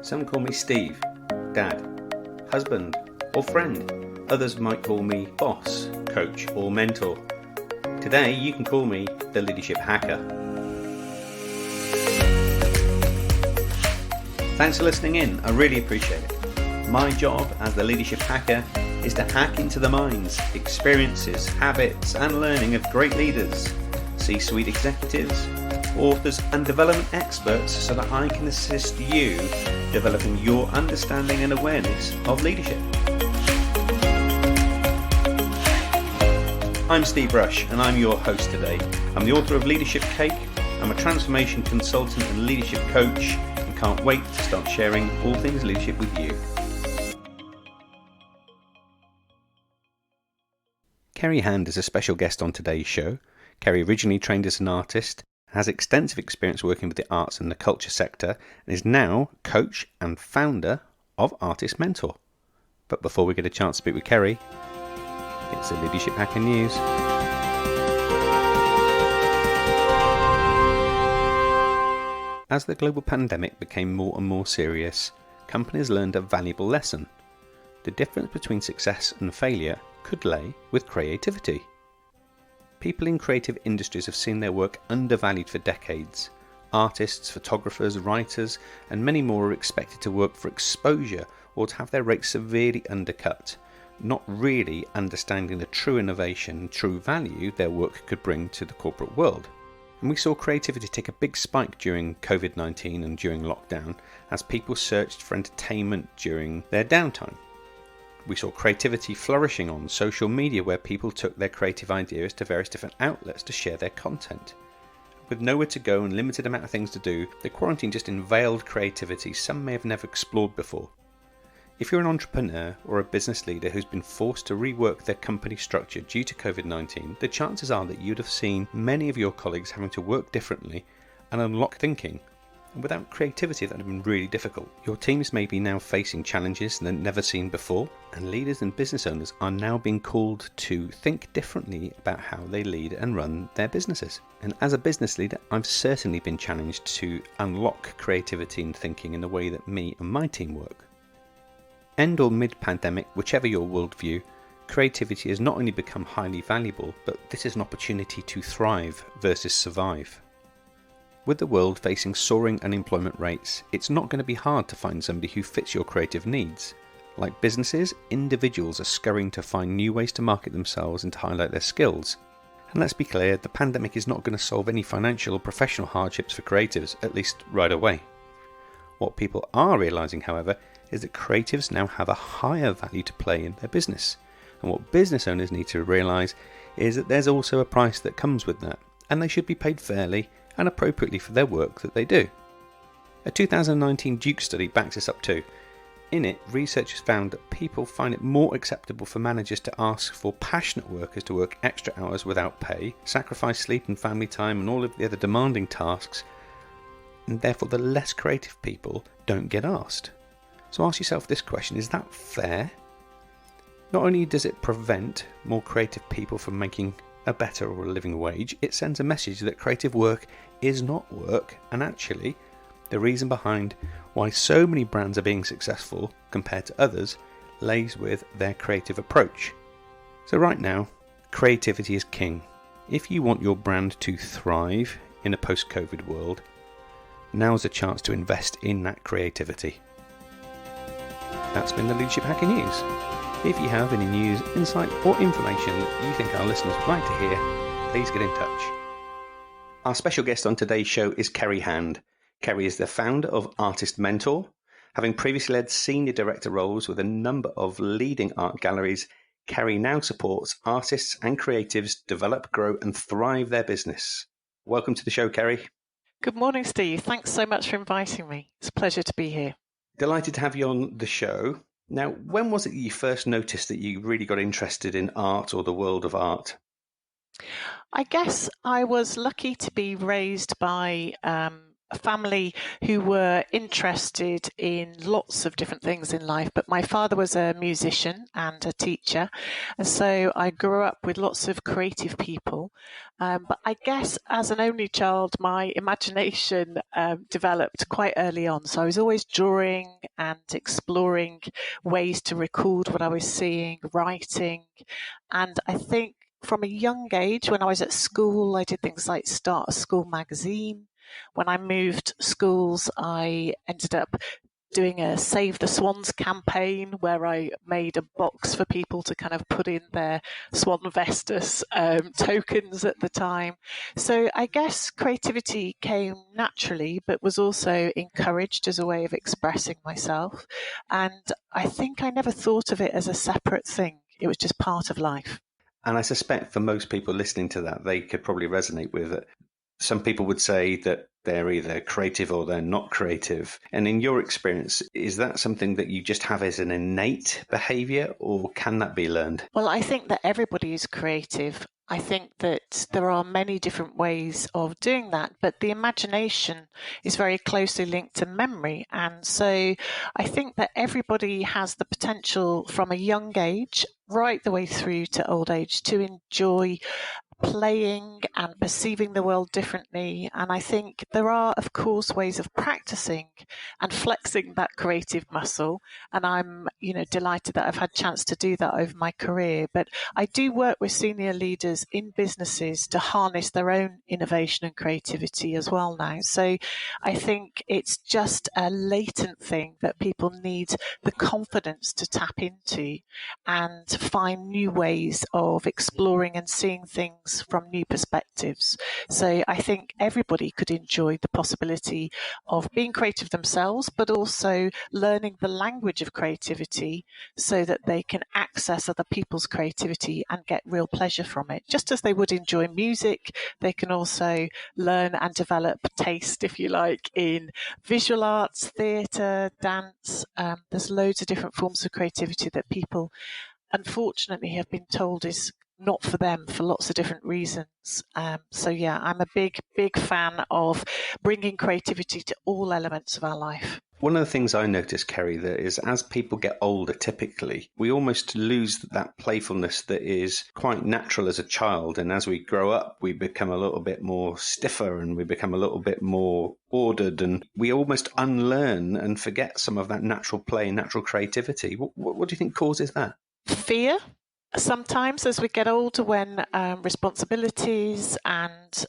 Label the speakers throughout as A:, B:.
A: Some call me Steve, Dad, husband, or friend. Others might call me boss, coach, or mentor. Today, you can call me the Leadership Hacker. Thanks for listening in. I really appreciate it. My job as the Leadership Hacker is to hack into the minds, experiences, habits, and learning of great leaders, C-suite executives, authors, and development experts so that I can assist you developing your understanding and awareness of leadership. I'm Steve Rush, and I'm your host today. I'm the author of Leadership Cake. I'm a transformation consultant and leadership coach, and can't wait to start sharing all things leadership with you. Ceri Hand is a special guest on today's show. Ceri originally trained as an artist, has extensive experience working with the arts and the culture sector, and is now coach and founder of Artist Mentor. But before we get a chance to speak with Ceri, it's the Leadership Hacker News. As the global pandemic became more and more serious, companies learned a valuable lesson. The difference between success and failure could lay with creativity. People in creative industries have seen their work undervalued for decades. Artists, photographers, writers, and many more are expected to work for exposure or to have their rates severely undercut, not really understanding the true innovation and true value their work could bring to the corporate world. And we saw creativity take a big spike during COVID-19 and during lockdown as people searched for entertainment during their downtime. We saw creativity flourishing on social media where people took their creative ideas to various different outlets to share their content. With nowhere to go and limited amount of things to do, the quarantine just unveiled creativity some may have never explored before. If you're an entrepreneur or a business leader who's been forced to rework their company structure due to COVID-19, the chances are that you'd have seen many of your colleagues having to work differently and unlock thinking. And without creativity, that would have been really difficult. Your teams may be now facing challenges they've never seen before, and leaders and business owners are now being called to think differently about how they lead and run their businesses. And as a business leader, I've certainly been challenged to unlock creativity and thinking in the way that me and my team work. End or mid-pandemic, whichever your worldview, creativity has not only become highly valuable, but this is an opportunity to thrive versus survive. With the world facing soaring unemployment rates, it's not going to be hard to find somebody who fits your creative needs. Like businesses, individuals are scurrying to find new ways to market themselves and to highlight their skills. And let's be clear, the pandemic is not going to solve any financial or professional hardships for creatives, at least right away. What people are realising, however, is that creatives now have a higher value to play in their business. And what business owners need to realise is that there's also a price that comes with that, and they should be paid fairly and appropriately for their work that they do. A 2019 Duke study backs this up too. In it, researchers found that people find it more acceptable for managers to ask for passionate workers to work extra hours without pay, sacrifice sleep and family time and all of the other demanding tasks, and therefore the less creative people don't get asked. So ask yourself this question, is that fair? Not only does it prevent more creative people from making a better or a living wage, it sends a message that creative work is not work, and actually the reason behind why so many brands are being successful compared to others lays with their creative approach. So right now, creativity is king. If you want your brand to thrive in a post-COVID world, now's a chance to invest in that creativity. That's been the Leadership Hacker News. If you have any news, insight or information that you think our listeners would like to hear, please get in touch. Our special guest on today's show is Ceri Hand. Ceri is the founder of Artist Mentor. Having previously led senior director roles with a number of leading art galleries, Ceri now supports artists and creatives develop, grow and thrive their business. Welcome to the show, Ceri.
B: Good morning, Steve. Thanks so much for inviting me. It's a pleasure to be here.
A: Delighted to have you on the show. Now, when was it you first noticed that you really got interested in art or the world of art?
B: I guess I was lucky to be raised by a family who were interested in lots of different things in life, but my father was a musician and a teacher, and so I grew up with lots of creative people. But I guess as an only child, my imagination developed quite early on. So I was always drawing and exploring ways to record what I was seeing, writing. And I think from a young age, when I was at school, I did things like start a school magazine. When I moved schools, I ended up doing a Save the Swans campaign where I made a box for people to kind of put in their Swan Vestus tokens at the time. So I guess creativity came naturally, but was also encouraged as a way of expressing myself. And I think I never thought of it as a separate thing. It was just part of life.
A: And I suspect for most people listening to that, they could probably resonate with it. Some people would say that they're either creative or they're not creative. And in your experience, is that something that you just have as an innate behavior, or can that be learned?
B: Well, I think that everybody is creative. I think that there are many different ways of doing that, but the imagination is very closely linked to memory. And so I think that everybody has the potential from a young age right the way through to old age to enjoy playing and perceiving the world differently. And I think there are, of course, ways of practicing and flexing that creative muscle. And I'm, delighted that I've had a chance to do that over my career. But I do work with senior leaders in businesses to harness their own innovation and creativity as well now. So I think it's just a latent thing that people need the confidence to tap into and find new ways of exploring and seeing things from new perspectives. So I think everybody could enjoy the possibility of being creative themselves, but also learning the language of creativity so that they can access other people's creativity and get real pleasure from it. Just as they would enjoy music, they can also learn and develop taste, if you like, in visual arts, theatre, dance. There's loads of different forms of creativity that people unfortunately have been told is not for them for lots of different reasons. So yeah, I'm a big fan of bringing creativity to all elements of our life.
A: One of the things I notice, Ceri, that is as people get older, typically, we almost lose that playfulness that is quite natural as a child. And as we grow up, we become a little bit more stiffer and we become a little bit more ordered, and we almost unlearn and forget some of that natural play and natural creativity. What do you think causes that?
B: Fear. Sometimes as we get older, when responsibilities and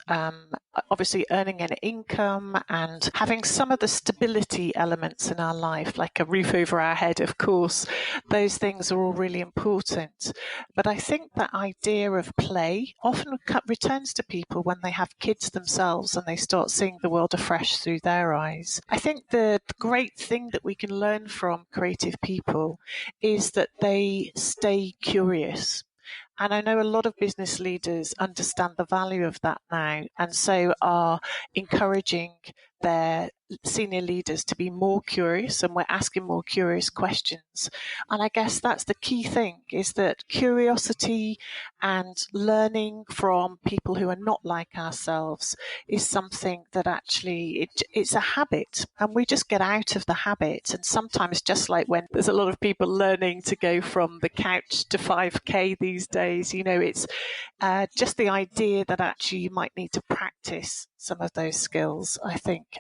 B: obviously earning an income and having some of the stability elements in our life, like a roof over our head, of course, those things are all really important. But I think that idea of play often returns to people when they have kids themselves and they start seeing the world afresh through their eyes. I think the great thing that we can learn from creative people is that they stay curious. And I know a lot of business leaders understand the value of that now, and so are encouraging their senior leaders to be more curious, and we're asking more curious questions. And I guess that's the key thing, is that curiosity and learning from people who are not like ourselves is something that actually it's a habit, and we just get out of the habit. And sometimes, just like when there's a lot of people learning to go from the couch to 5K these days, it's just the idea that actually you might need to practice some of those skills. I think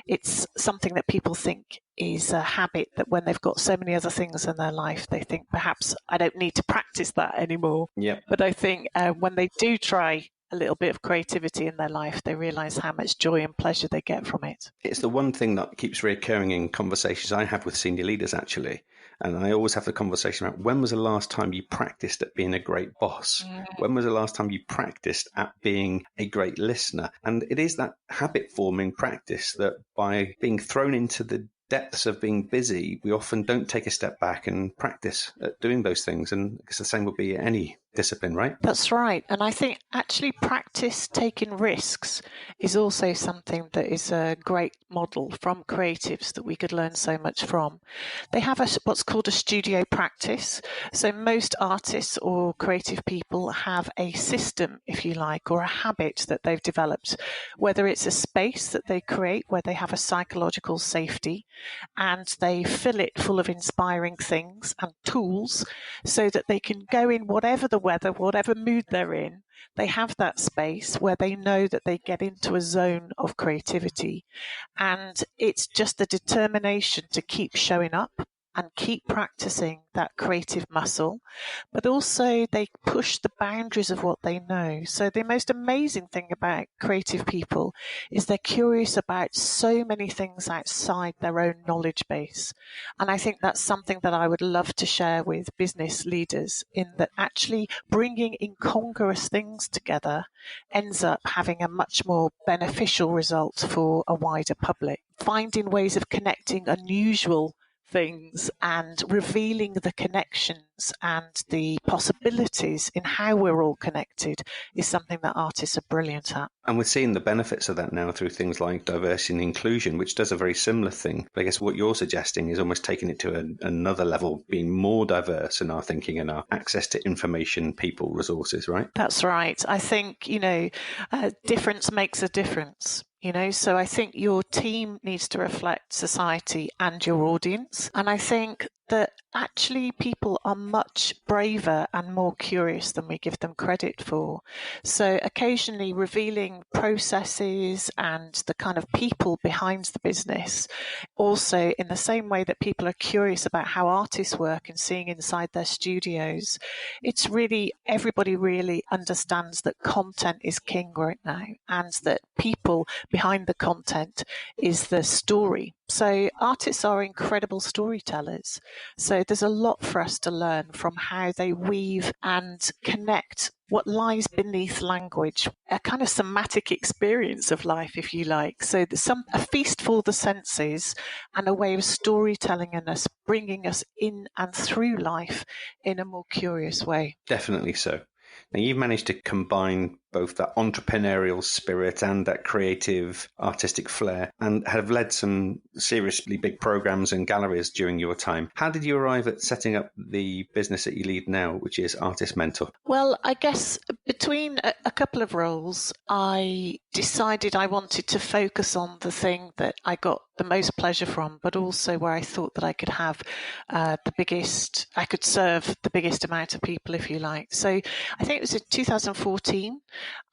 B: it's something that people think is a habit, that when they've got so many other things in their life, they think perhaps I don't need to practice that anymore.
A: Yep.
B: But I think when they do try a little bit of creativity in their life, they realize how much joy and pleasure they get from it.
A: It's the one thing that keeps reoccurring in conversations I have with senior leaders, actually. And I always have the conversation about, when was the last time you practiced at being a great boss? When was the last time you practiced at being a great listener? And it is that habit forming practice that, by being thrown into the depths of being busy, we often don't take a step back and practice at doing those things. And I guess the same would be any discipline, right?
B: That's right. And I think actually practice taking risks is also something that is a great model from creatives that we could learn so much from. They have what's called a studio practice. So most artists or creative people have a system, if you like, or a habit that they've developed, whether it's a space that they create where they have a psychological safety and they fill it full of inspiring things and tools so that they can go in whatever the weather, whatever mood they're in. They have that space where they know that they get into a zone of creativity. And it's just the determination to keep showing up and keep practicing that creative muscle, but also they push the boundaries of what they know. So the most amazing thing about creative people is they're curious about so many things outside their own knowledge base. And I think that's something that I would love to share with business leaders, in that actually bringing incongruous things together ends up having a much more beneficial result for a wider public. Finding ways of connecting unusual things and revealing the connections and the possibilities in how we're all connected is something that artists are brilliant at.
A: And we're seeing the benefits of that now through things like diversity and inclusion, which does a very similar thing. But I guess what you're suggesting is almost taking it to another level, being more diverse in our thinking and our access to information, people, resources, right?
B: That's right. I think, difference makes a difference. So I think your team needs to reflect society and your audience. And I think that actually people are much braver and more curious than we give them credit for. So occasionally revealing processes and the kind of people behind the business, also in the same way that people are curious about how artists work and seeing inside their studios, it's really, everybody really understands that content is king right now, and that people behind the content is the story. So artists are incredible storytellers. So there's a lot for us to learn from how they weave and connect what lies beneath language, a kind of somatic experience of life, if you like. So there's a feast for the senses and a way of storytelling and us bringing us in and through life in a more curious way.
A: Definitely so. Now, you've managed to combine both that entrepreneurial spirit and that creative artistic flair, and have led some seriously big programs and galleries during your time. How did you arrive at setting up the business that you lead now, which is Artist Mentor?
B: Well, I guess between a couple of roles, I decided I wanted to focus on the thing that I got the most pleasure from, but also where I thought that I could have I could serve the biggest amount of people, if you like. So I think it was in 2014,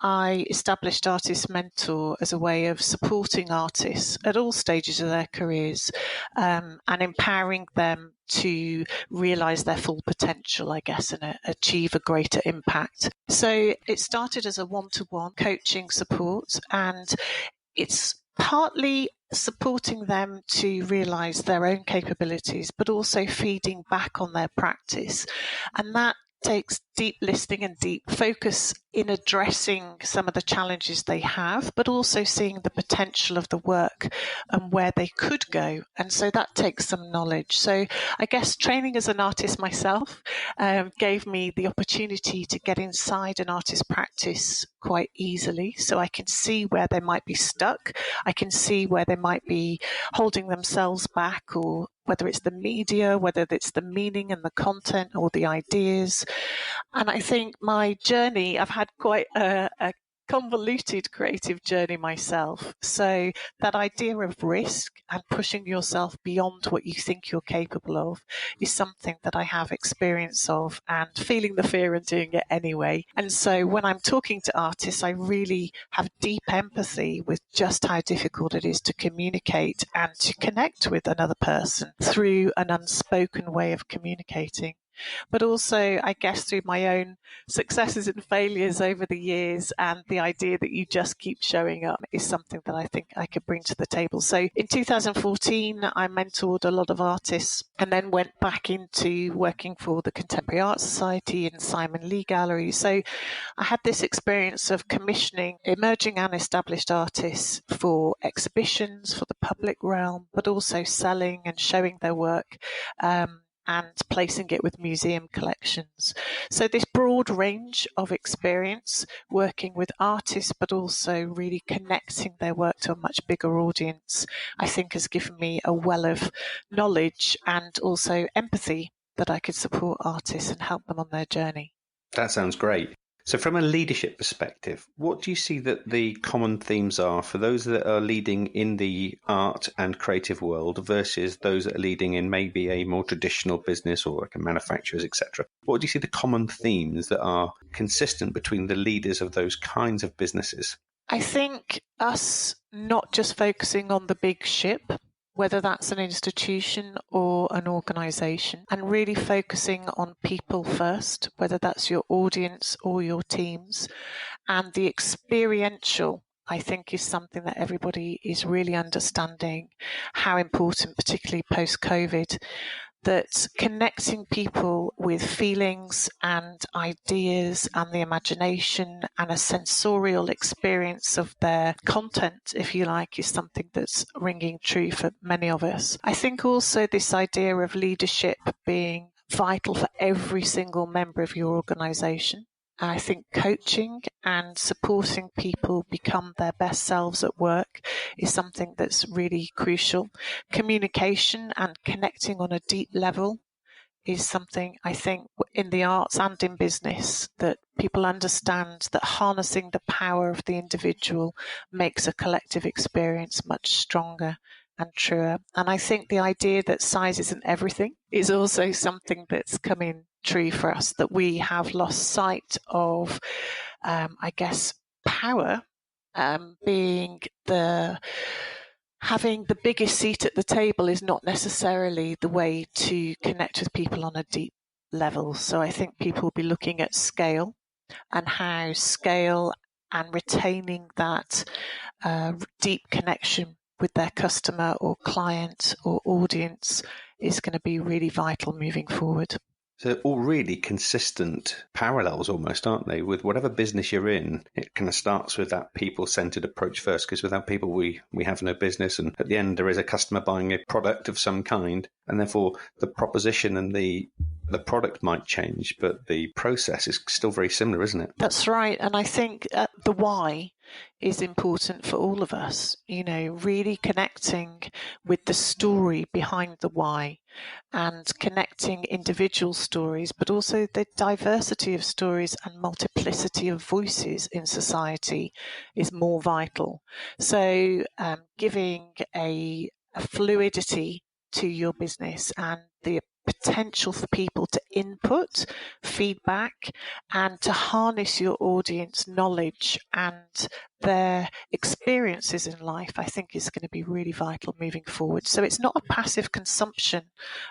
B: I established Artist Mentor as a way of supporting artists at all stages of their careers and empowering them to realize their full potential, I guess, and achieve a greater impact. So it started as a one-to-one coaching support, and it's partly supporting them to realize their own capabilities, but also feeding back on their practice. And that takes deep listening and deep focus in addressing some of the challenges they have, but also seeing the potential of the work and where they could go. And so that takes some knowledge. So I guess training as an artist myself gave me the opportunity to get inside an artist practice quite easily. So I can see where they might be stuck. I can see where they might be holding themselves back, or whether it's the media, whether it's the meaning and the content or the ideas. And I think my journey, I've had quite a convoluted creative journey myself. So that idea of risk and pushing yourself beyond what you think you're capable of is something that I have experience of, and feeling the fear and doing it anyway. And so when I'm talking to artists, I really have deep empathy with just how difficult it is to communicate and to connect with another person through an unspoken way of communicating. But also, I guess, through my own successes and failures over the years, and the idea that you just keep showing up is something that I think I could bring to the table. So in 2014, I mentored a lot of artists, and then went back into working for the Contemporary Art Society and Simon Lee Gallery. So I had this experience of commissioning emerging and established artists for exhibitions, for the public realm, but also selling and showing their work and placing it with museum collections. So this broad range of experience working with artists, but also really connecting their work to a much bigger audience, I think has given me a well of knowledge and also empathy that I could support artists and help them on their journey.
A: That sounds great. So from a leadership perspective, what do you see that the common themes are for those that are leading in the art and creative world versus those that are leading in maybe a more traditional business or like a manufacturers, etc.? What do you see the common themes that are consistent between the leaders of those kinds of businesses?
B: I think us not just focusing on the big ship, whether that's an institution or an organization, and really focusing on people first, whether that's your audience or your teams. And the experiential, I think, is something that everybody is really understanding how important, particularly post-COVID, that connecting people with feelings and ideas and the imagination and a sensorial experience of their content, if you like, is something that's ringing true for many of us. I think also this idea of leadership being vital for every single member of your organization. I think coaching and supporting people become their best selves at work is something that's really crucial. Communication and connecting on a deep level is something I think in the arts and in business that people understand that harnessing the power of the individual makes a collective experience much stronger and truer. And I think the idea that size isn't everything is also something that's coming true for us, that we have lost sight of, power being having the biggest seat at the table is not necessarily the way to connect with people on a deep level. So I think people will be looking at scale and how scale and retaining that deep connection with their customer or client or audience is going to be really vital moving forward.
A: So all really consistent parallels almost, aren't they? With whatever business you're in, it kind of starts with that people-centered approach first, because without people, we have no business. And at the end, there is a customer buying a product of some kind. And therefore, the proposition and the product might change, but the process is still very similar, isn't it?
B: That's right. And I think the why is important for all of us, really connecting with the story behind the why and connecting individual stories, but also the diversity of stories and multiplicity of voices in society is more vital. So giving a fluidity to your business and the potential for people to input feedback and to harness your audience knowledge and their experiences in life, I think is going to be really vital moving forward. So it's not a passive consumption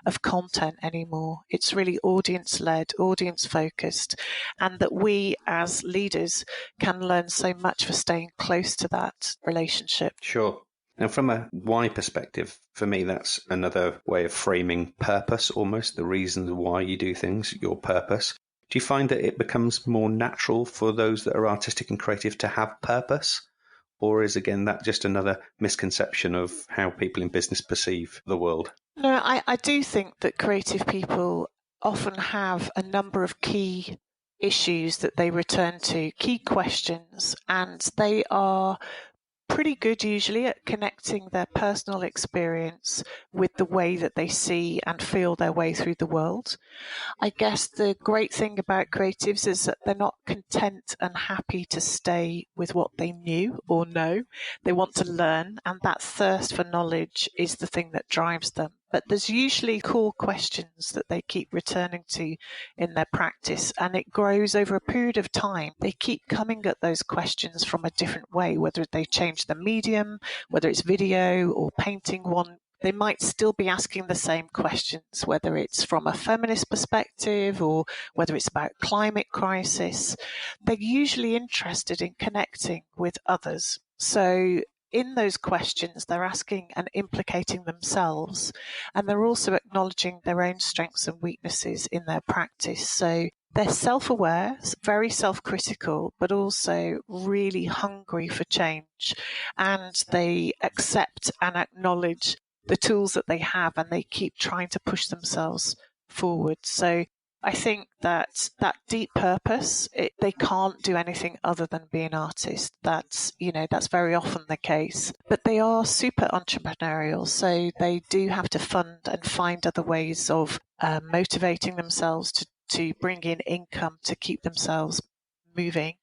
B: of content anymore. It's really audience-led, audience-focused, and that we as leaders can learn so much for staying close to that relationship.
A: Sure. Now, from a why perspective, for me, that's another way of framing purpose almost, the reasons why you do things, your purpose. Do you find that it becomes more natural for those that are artistic and creative to have purpose? Or is, again, that just another misconception of how people in business perceive the world?
B: No, I do think that creative people often have a number of key issues that they return to, key questions, and they are pretty good usually at connecting their personal experience with the way that they see and feel their way through the world. I guess the great thing about creatives is that they're not content and happy to stay with what they knew or know. They want to learn, and that thirst for knowledge is the thing that drives them. But there's usually core questions that they keep returning to in their practice, and it grows over a period of time. They keep coming at those questions from a different way, whether they change the medium, whether it's video or painting one. They might still be asking the same questions, whether it's from a feminist perspective or whether it's about climate crisis. They're usually interested in connecting with others. So in those questions, they're asking and implicating themselves, and they're also acknowledging their own strengths and weaknesses in their practice. So they're self-aware, very self-critical, but also really hungry for change. And they accept and acknowledge the tools that they have, and they keep trying to push themselves forward. So I think that deep purpose, they can't do anything other than be an artist. That's very often the case. But they are super entrepreneurial, so they do have to fund and find other ways of motivating themselves to bring in income to keep themselves moving.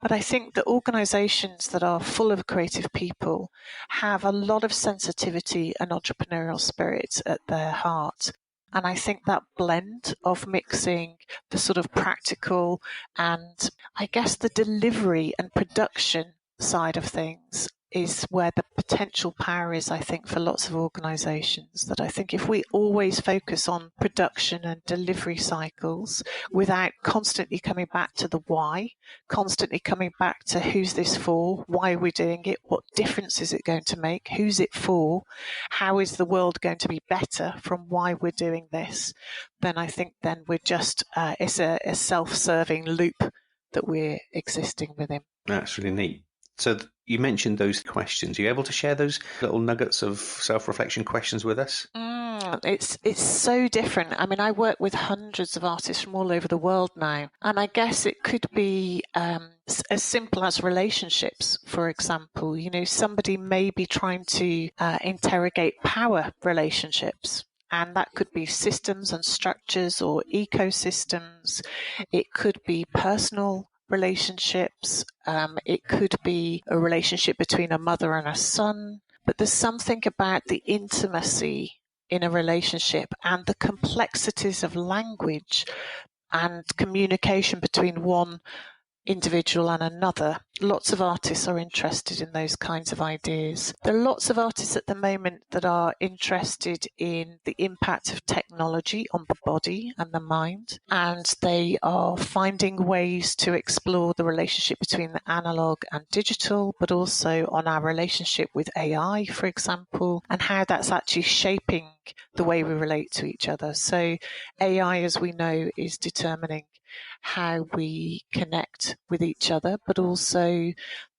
B: But I think the organizations that are full of creative people have a lot of sensitivity and entrepreneurial spirit at their heart. And I think that blend of mixing the sort of practical and I guess the delivery and production side of things is where the potential power is, I think, for lots of organizations. That I think if we always focus on production and delivery cycles without constantly coming back to the why, constantly coming back to who's this for, why are we doing it, what difference is it going to make, who's it for, how is the world going to be better from why we're doing this, then I think then we're just, it's a self-serving loop that we're existing within.
A: That's really neat. So you mentioned those questions. Are you able to share those little nuggets of self-reflection questions with us?
B: It's so different. I mean, I work with hundreds of artists from all over the world now, and I guess it could be as simple as relationships, for example. Somebody may be trying to interrogate power relationships. And that could be systems and structures or ecosystems. It could be personal relationships. It could be a relationship between a mother and a son. But there's something about the intimacy in a relationship and the complexities of language and communication between one individual and another. Lots of artists are interested in those kinds of ideas. There are lots of artists at the moment that are interested in the impact of technology on the body and the mind, and they are finding ways to explore the relationship between the analog and digital, but also on our relationship with AI, for example, and how that's actually shaping the way we relate to each other. So AI, as we know, is determining how we connect with each other, but also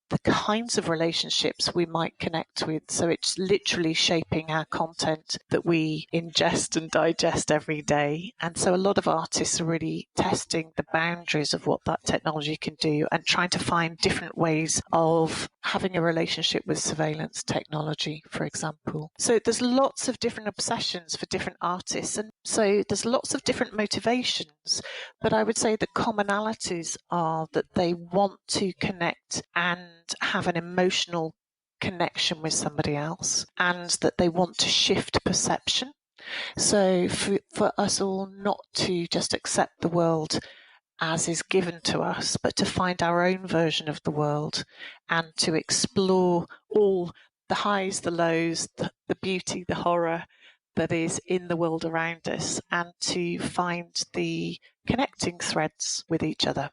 B: the kinds of relationships we might connect with. So it's literally shaping our content that we ingest and digest every day. And so a lot of artists are really testing the boundaries of what that technology can do and trying to find different ways of having a relationship with surveillance technology, for example. So there's lots of different obsessions for different artists. And so there's lots of different motivations. But I would say the commonalities are that they want to connect and have an emotional connection with somebody else, and that they want to shift perception. So for us all not to just accept the world as is given to us, but to find our own version of the world and to explore all the highs, the lows, the beauty, the horror that is in the world around us, and to find the connecting threads with each other.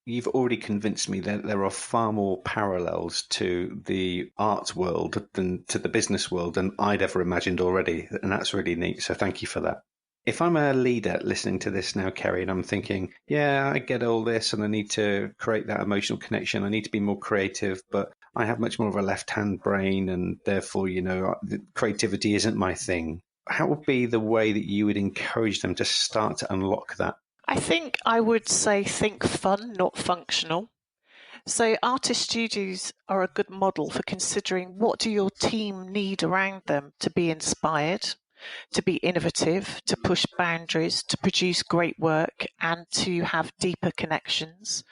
A: You've already convinced me that there are far more parallels to the arts world than to the business world than I'd ever imagined already. And that's really neat. So thank you for that. If I'm a leader listening to this now, Ceri, and I'm thinking, yeah, I get all this and I need to create that emotional connection. I need to be more creative, but I have much more of a left-hand brain and therefore, creativity isn't my thing. How would be the way that you would encourage them to start to unlock that?
B: I think I would say think fun, not functional. So artist studios are a good model for considering what do your team need around them to be inspired, to be innovative, to push boundaries, to produce great work, and to have deeper connections.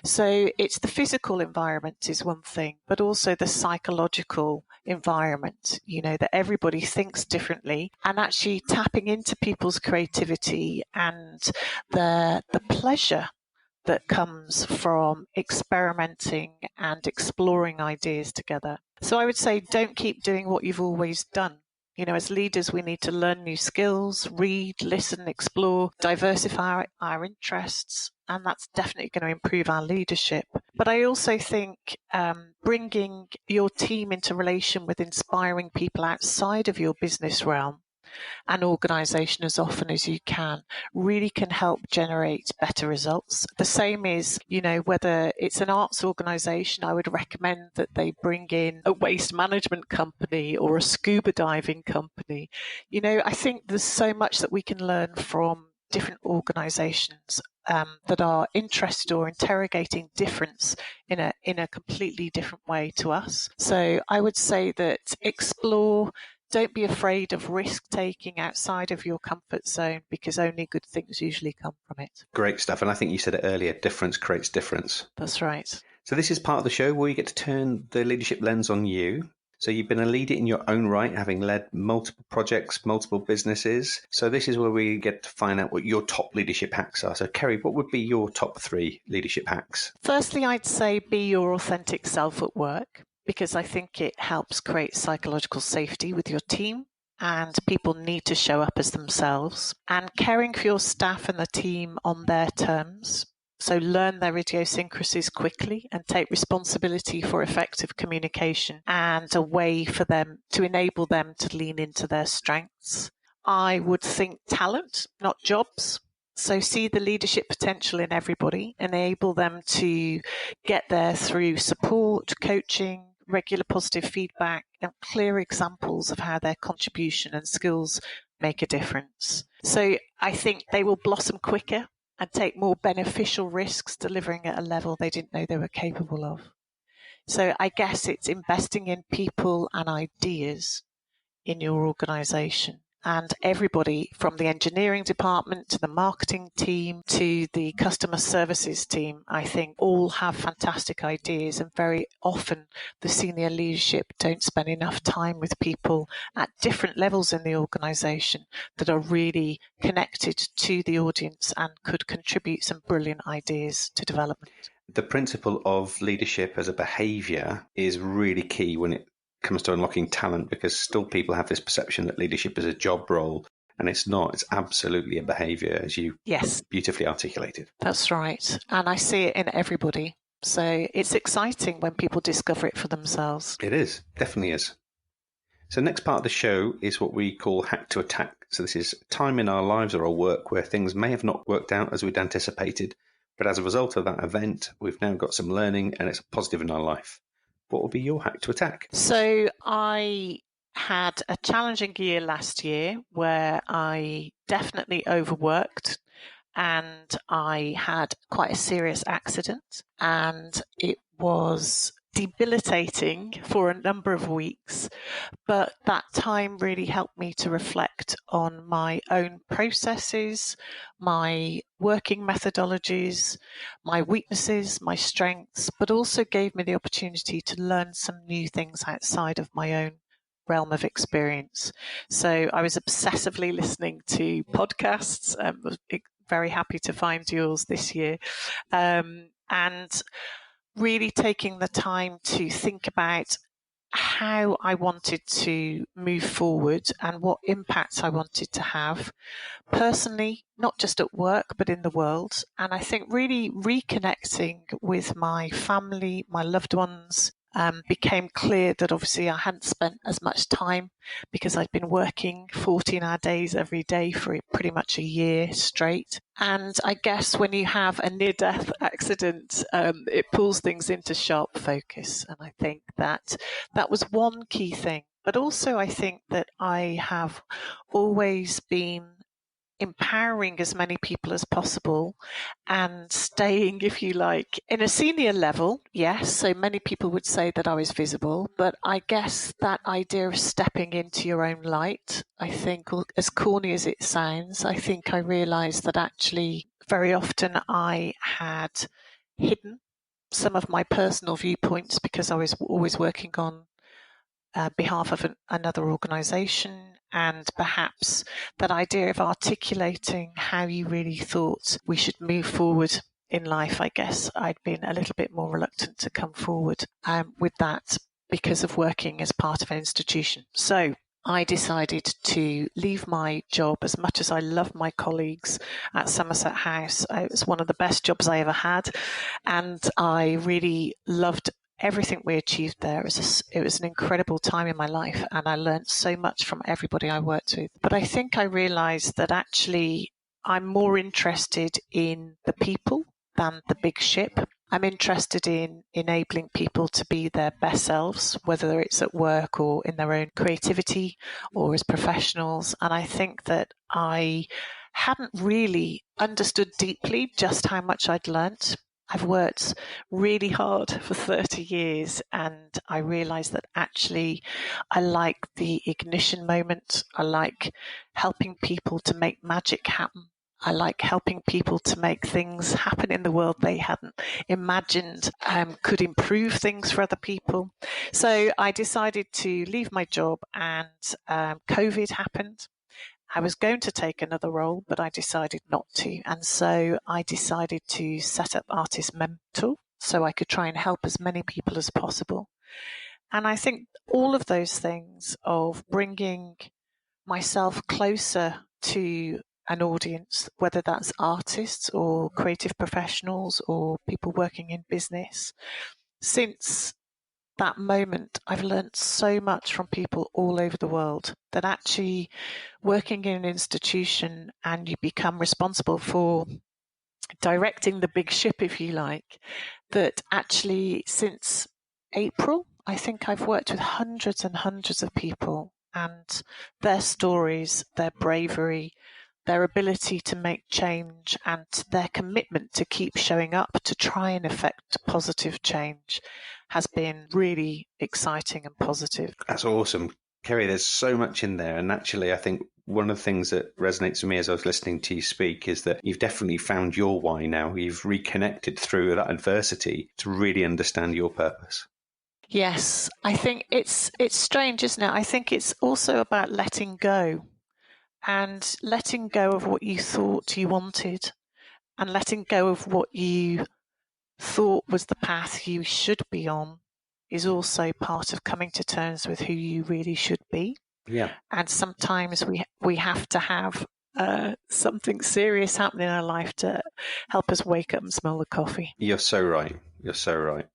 B: So it's the physical environment is one thing, but also the psychological environment, that everybody thinks differently, and actually tapping into people's creativity and the pleasure that comes from experimenting and exploring ideas together. So I would say don't keep doing what you've always done. As leaders, we need to learn new skills, read, listen, explore, diversify our interests, and that's definitely going to improve our leadership. But I also think bringing your team into relation with inspiring people outside of your business realm an organisation as often as you can really can help generate better results. The same is, whether it's an arts organisation, I would recommend that they bring in a waste management company or a scuba diving company. I think there's so much that we can learn from different organisations that are interested or interrogating difference in a completely different way to us. So I would say that explore. Don't be afraid of risk taking outside of your comfort zone, because only good things usually come from it.
A: Great stuff. And I think you said it earlier, difference creates difference.
B: That's right.
A: So this is part of the show where you get to turn the leadership lens on you. So you've been a leader in your own right, having led multiple projects, multiple businesses. So this is where we get to find out what your top leadership hacks are. So Ceri, what would be your top 3 leadership hacks?
B: Firstly, I'd say be your authentic self at work, because I think it helps create psychological safety with your team, and people need to show up as themselves, and caring for your staff and the team on their terms. So learn their idiosyncrasies quickly and take responsibility for effective communication and a way for them to enable them to lean into their strengths. I would think talent, not jobs. So see the leadership potential in everybody, enable them to get there through support, coaching, regular positive feedback, and clear examples of how their contribution and skills make a difference. So I think they will blossom quicker and take more beneficial risks, delivering at a level they didn't know they were capable of. So I guess it's investing in people and ideas in your organization. And everybody from the engineering department to the marketing team to the customer services team, I think all have fantastic ideas, and very often the senior leadership don't spend enough time with people at different levels in the organization that are really connected to the audience and could contribute some brilliant ideas to development.
A: The principle of leadership as a behavior is really key when it comes to unlocking talent, because still people have this perception that leadership is a job role, and it's not. It's absolutely a behavior, as you beautifully articulated.
B: That's right. And I see it in everybody. So it's exciting when people discover it for themselves.
A: It is, definitely is. So next part of the show is what we call Hack to Attack. So this is time in our lives or our work where things may have not worked out as we'd anticipated, but as a result of that event, we've now got some learning and it's a positive in our life. What will be your hack to attack?
B: So I had a challenging year last year where I definitely overworked, and I had quite a serious accident, and it was debilitating for a number of weeks, but that time really helped me to reflect on my own processes, my working methodologies, my weaknesses, my strengths, but also gave me the opportunity to learn some new things outside of my own realm of experience. So I was obsessively listening to podcasts. Was very happy to find yours this year, and really taking the time to think about how I wanted to move forward and what impacts I wanted to have personally, not just at work, but in the world. And I think really reconnecting with my family, my loved ones, became clear that obviously I hadn't spent as much time because I'd been working 14-hour days every day for pretty much a year straight. And I guess when you have a near-death accident, it pulls things into sharp focus. And I think that was one key thing. But also I think that I have always been empowering as many people as possible and staying, if you like, in a senior level. Yes, so many people would say that I was visible, but I guess that idea of stepping into your own light, I think, as corny as it sounds, I think I realized that actually very often I had hidden some of my personal viewpoints because I was always working on behalf of another organization, and perhaps that idea of articulating how you really thought we should move forward in life, I guess I'd been a little bit more reluctant to come forward with that because of working as part of an institution. So I decided to leave my job. As much as I love my colleagues at Somerset House, it was one of the best jobs I ever had, and I really loved everything we achieved there. It was an incredible time in my life, and I learned so much from everybody I worked with. But I think I realized that actually I'm more interested in the people than the big ship. I'm interested in enabling people to be their best selves, whether it's at work or in their own creativity or as professionals. And I think that I hadn't really understood deeply just how much I'd learnt. I've worked really hard for 30 years, and I realized that actually I like the ignition moment. I like helping people to make magic happen. I like helping people to make things happen in the world they hadn't imagined could improve things for other people. So I decided to leave my job, and COVID happened. I was going to take another role, but I decided not to. And so I decided to set up Artist Mentor so I could try and help as many people as possible. And I think all of those things of bringing myself closer to an audience, whether that's artists or creative professionals or people working in business, since that moment, I've learned so much from people all over the world that actually working in an institution and you become responsible for directing the big ship, if you like, that actually since April, I think I've worked with hundreds and hundreds of people, and their stories, their bravery, their ability to make change, and their commitment to keep showing up to try and effect positive change has been really exciting and positive.
A: That's awesome. Ceri, there's so much in there. And actually, I think one of the things that resonates with me as I was listening to you speak is that you've definitely found your why now. You've reconnected through that adversity to really understand your purpose.
B: Yes, I think it's strange, isn't it? I think it's also about letting go, and letting go of what you thought you wanted, and letting go of what you thought was the path you should be on is also part of coming to terms with who you really should be.
A: Yeah.
B: And sometimes we have to have something serious happen in our life to help us wake up and smell the coffee.
A: You're so right. You're so right.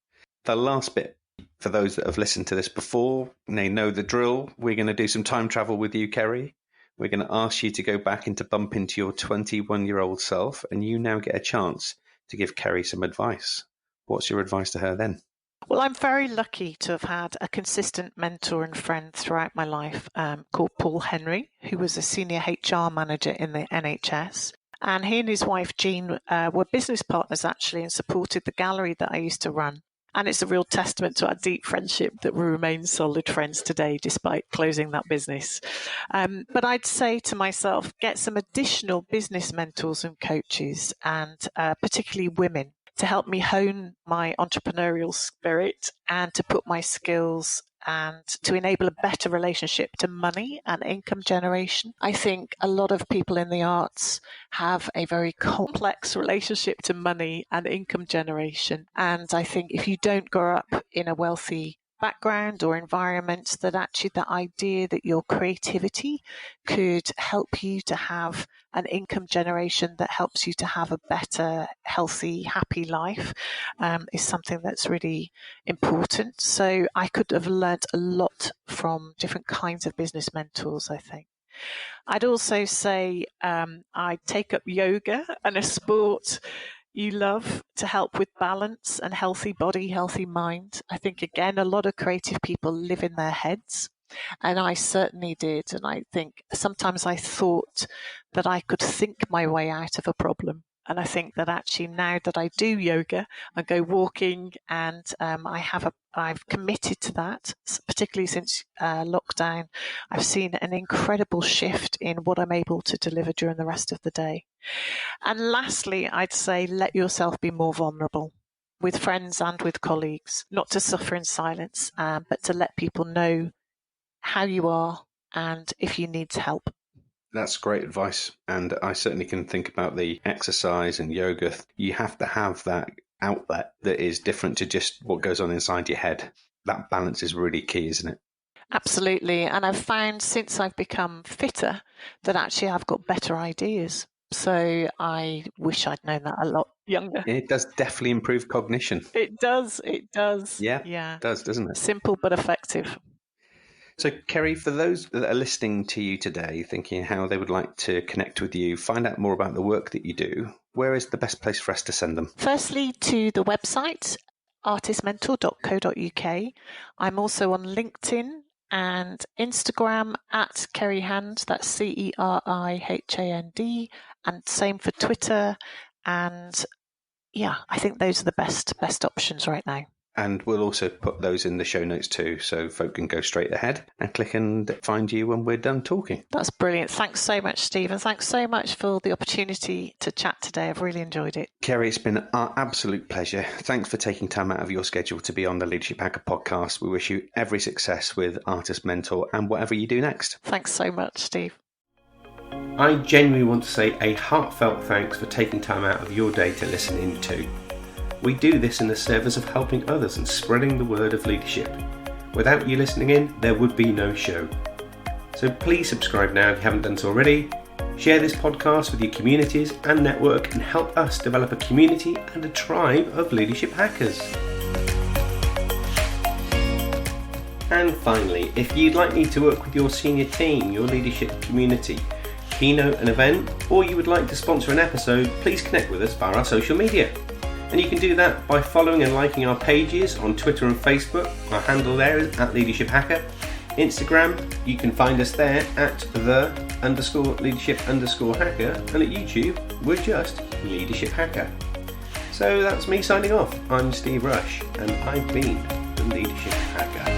A: The last bit, for those that have listened to this before, they know the drill. We're going to do some time travel with you, Ceri. We're going to ask you to go back and to bump into your 21-year-old self, and you now get a chance to give Ceri some advice. What's your advice to her then?
B: Well, I'm very lucky to have had a consistent mentor and friend throughout my life called Paul Henry, who was a senior HR manager in the NHS. And he and his wife, Jean, were business partners, actually, and supported the gallery that I used to run. And it's a real testament to our deep friendship that we remain solid friends today, despite closing that business. But I'd say to myself, get some additional business mentors and coaches, and particularly women, to help me hone my entrepreneurial spirit and to put my skills and to enable a better relationship to money and income generation. I think a lot of people in the arts have a very complex relationship to money and income generation. And I think if you don't grow up in a wealthy background or environment, that actually the idea that your creativity could help you to have an income generation that helps you to have a better, healthy, happy life is something that's really important. So I could have learnt a lot from different kinds of business mentors, I think. I'd also say I'd take up yoga and a sport you love to help with balance and healthy body, healthy mind. I think, again, a lot of creative people live in their heads, and I certainly did. And I think sometimes I thought that I could think my way out of a problem. And I think that actually now that I do yoga, I go walking, and I've committed to that, particularly since lockdown. I've seen an incredible shift in what I'm able to deliver during the rest of the day. And lastly, I'd say let yourself be more vulnerable with friends and with colleagues, not to suffer in silence, but to let people know how you are and if you need help.
A: That's great advice. And I certainly can think about the exercise and yoga. You have to have that outlet that is different to just what goes on inside your head. That balance is really key, isn't it?
B: Absolutely. And I've found since I've become fitter that actually I've got better ideas. So I wish I'd known that a lot younger.
A: It does definitely improve cognition.
B: It does.
A: Yeah,
B: Yeah.
A: it does, doesn't it?
B: Simple but effective.
A: So, Ceri, for those that are listening to you today, thinking how they would like to connect with you, find out more about the work that you do, where is the best place for us to send them?
B: Firstly, to the website, artistmentor.co.uk. I'm also on LinkedIn and Instagram at Ceri Hand, that's CERIHAND, and same for Twitter. And yeah, I think those are the best options right now.
A: And we'll also put those in the show notes too, so folk can go straight ahead and click and find you when we're done talking.
B: That's brilliant. Thanks so much, Steve, and thanks so much for the opportunity to chat today. I've really enjoyed it.
A: Ceri, it's been our absolute pleasure. Thanks for taking time out of your schedule to be on the Leadership Hacker podcast. We wish you every success with Artist Mentor and whatever you do next.
B: Thanks so much, Steve.
A: I genuinely want to say a heartfelt thanks for taking time out of your day to listen in too. We do this in the service of helping others and spreading the word of leadership. Without you listening in, there would be no show. So please subscribe now if you haven't done so already. Share this podcast with your communities and network and help us develop a community and a tribe of leadership hackers. And finally, if you'd like me to work with your senior team, your leadership community, keynote an event, or you would like to sponsor an episode, please connect with us via our social media. And you can do that by following and liking our pages on Twitter and Facebook. Our handle there is @LeadershipHacker. Instagram, you can find us there at _leadership_hacker. And at YouTube, we're just Leadership Hacker. So that's me signing off. I'm Steve Rush, and I've been the Leadership Hacker.